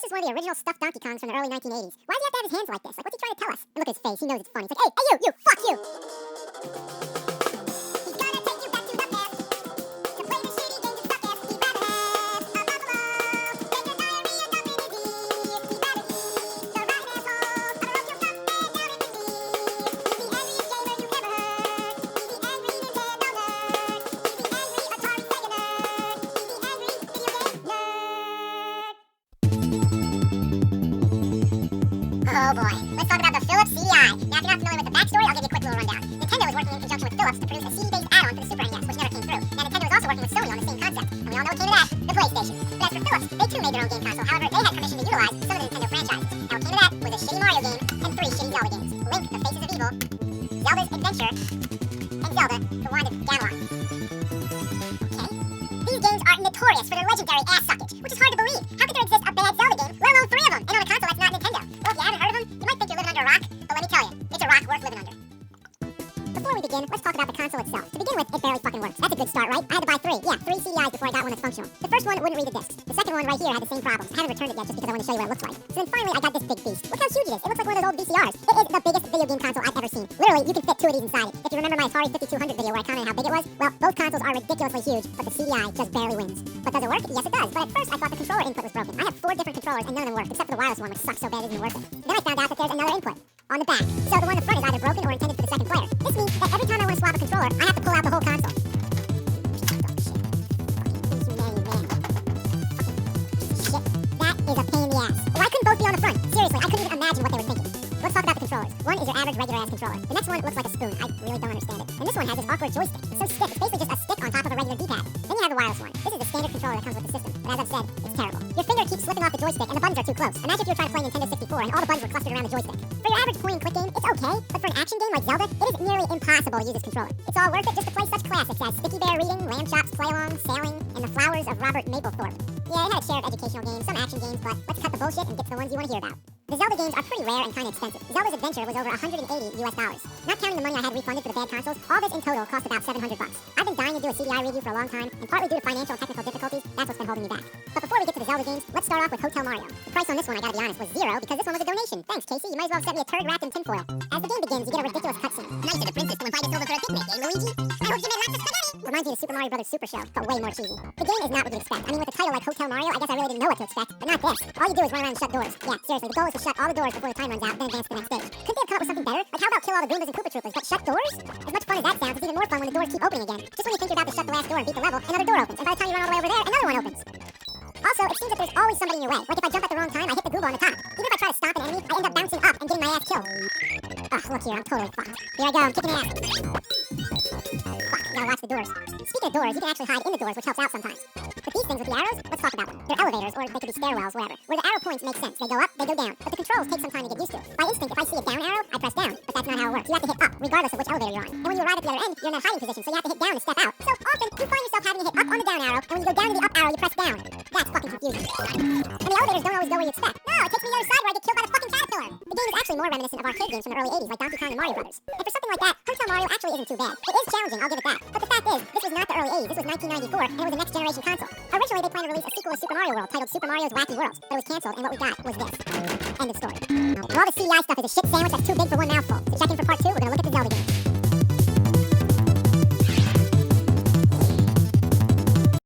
This is one of the original stuffed Donkey Kongs from the early 1980s. Why does he have to have his hands like this? Like, what's he trying to tell us? And look at his face. He knows it's funny. It's like, hey, you, fuck you! He's gonna take you back to the past to play the shitty games and suck ass he'd rather have. Take your diarrhea dump in his ears. He'd rather eat the rotten assholes of a roast your stuff and out in his ears. He's the angriest gamer you've ever heard. He's the angry Nintendo nerd. He's the angry Atari Sega nerd. He's the angry video game nerd. Oh boy, let's talk about the Philips CDI. Now, if you're not familiar with the backstory, I'll give you a quick little rundown. Nintendo was working in conjunction with Philips to produce a CD-based add-on for the Super NES, which never came through. Now, Nintendo was also working with Sony on the same concept, and we all know what came of that, the PlayStation. But as for Philips, they too made their own game console. However, they had permission to utilize some of the Nintendo franchises. Now, what came of that was a shitty Mario game and 3 shitty Zelda games. Link, The Faces of Evil, Zelda's Adventure, and Zelda, The Wand of Gamelon. Okay? These games are notorious for their legendary ass suckage, which is hard to believe. How could there exist a bad Zelda game, let alone 3 of them, and on a console that's not Nintendo? Well, if you haven't heard of them, you might think you're living under a rock, but let me tell you, it's a rock worth living under. Before we begin, let's talk about the console itself. To begin with, it barely fucking works. That's a good start, right? I had to buy 3 CDIs before I got one that's functional. The first one wouldn't read the discs. The second one right here had the same problems. I haven't returned it yet just because I want to show you what it looks like. So then finally, I got this big beast. Look how huge it is. It looks like one of those old VCRs. It is the biggest video game console I've ever seen. Literally, you can fit 2 of these inside it. If you remember my Atari 5200 video where I commented how big it was, well, both consoles are ridiculously huge, but the CDI just barely wins. But does it work? Yes, it does. But at first, I thought the controller input was broken. I have 4 different controllers and none of them work, except for the wireless one, which sucks so bad it isn't worth it. Then I found out that there's another input on the back. So the one in the front is either broken or intended for the second player. This means that every time I want to swap a controller, I have to pull out the whole console. Shit. That is a pain in the ass. Why couldn't both be on the front? Seriously, I couldn't even imagine what they were thinking. Let's talk about the controllers. One is your average regular ass controller. The next one looks like a spoon. I really don't understand it. And this one has this awkward joystick. It's so stiff. It's basically just a stick on top of a regular D-pad. Then you have the wireless one. This is the standard controller that comes with the system. But as I've said, it's terrible. Your finger keeps slipping off the joystick and the buttons are too close. Imagine if you were trying to play Nintendo 64 and all the buttons were clustered around the joystick. For your average point-and-click game, it's okay. But for an action game like Zelda, it is nearly impossible to use this controller. It's all worth it just to play such classics as Sticky Bear Reading, Lamb Chops, Play-Along, Sailing, and The Flowers of Robert Mapplethorpe. Yeah, it had a share of educational games, some action games, but let's cut the bullshit and get to the ones you want to hear about. The Zelda games are pretty rare and kind of expensive. Zelda's Adventure was over $180 US. Not counting the money I had refunded for the bad consoles, all this in total cost about $700. I've been dying to do a CDI review for a long time, and partly due to financial and technical difficulties, that's what's been holding me back. But before we get to the Zelda games, let's start off with Hotel Mario. The price on this one, I gotta be honest, was 0 because this one was a donation. Thanks, Casey. You might as well have sent me a turd wrapped in tinfoil. As the game begins, you get a ridiculous cutscene. Nice of the princess to invite us over for a picnic, eh, Luigi? I hope you made lots of spaghetti! Reminds me of Super Mario Bros. Super Show, but way more cheesy. The game is not what you'd expect. I mean, with a title like Hotel Mario, I guess I really didn't know what to expect, but not this. All you do is run around and shut doors. Yeah, seriously, the goal is to shut all the doors before the time runs out, then advance to the next stage. Couldn't they have come up with something better? Like, how about kill all the Goombas and Koopa Troopas, but shut doors? As much fun as that sounds, it's even more fun when the doors keep opening again. Just when you think you're about to shut the last door and beat the level, another door opens, and by the time you run all the way over there, another one opens. Also, it seems that there's always somebody in your way. Like if I jump at the wrong time, I hit the Goomba on the top. Even if I try to stop an enemy, I end up bouncing up and getting my ass killed. Ugh, look here, I'm totally fucked. Here I go, I'm kicking ass. Fuck, you gotta watch the doors. Speaking of doors, you can actually hide in the doors, which helps out sometimes. But these things with the arrows, let's talk about them. They're elevators, or they could be stairwells, wherever. Where the arrow points make sense. They go up, they go down. But the controls take some time to get used to. By instinct, if I see a down arrow, I press down. But that's not how it works. You have to hit up, regardless of which elevator you're on. And when you arrive at the other end, you're in a hiding position, so you have to hit down to step out. So often, you find yourself having to hit up on the down arrow, and when you go down to the up arrow, you press down. That's fucking confusing. And the elevators don't always go where you expect. No, it takes me to the other side where I get killed by the fucking caterpillar. The game is actually more reminiscent of arcade games from the early 80s, like Donkey Kong and Mario Brothers. And for something like that, Hotel Mario actually isn't too bad. It is challenging, I'll give it that. But the fact is, this was not the early 80s, this was 1994, and it was a next generation console. Originally, they planned to release a sequel to Super Mario World titled Super Mario's Wacky Worlds, but it was cancelled, and what we got was this. End of story. And all the CDI stuff is a shit sandwich that's too big for one mouthful. So check in for part 2, we're gonna look at the Zelda games.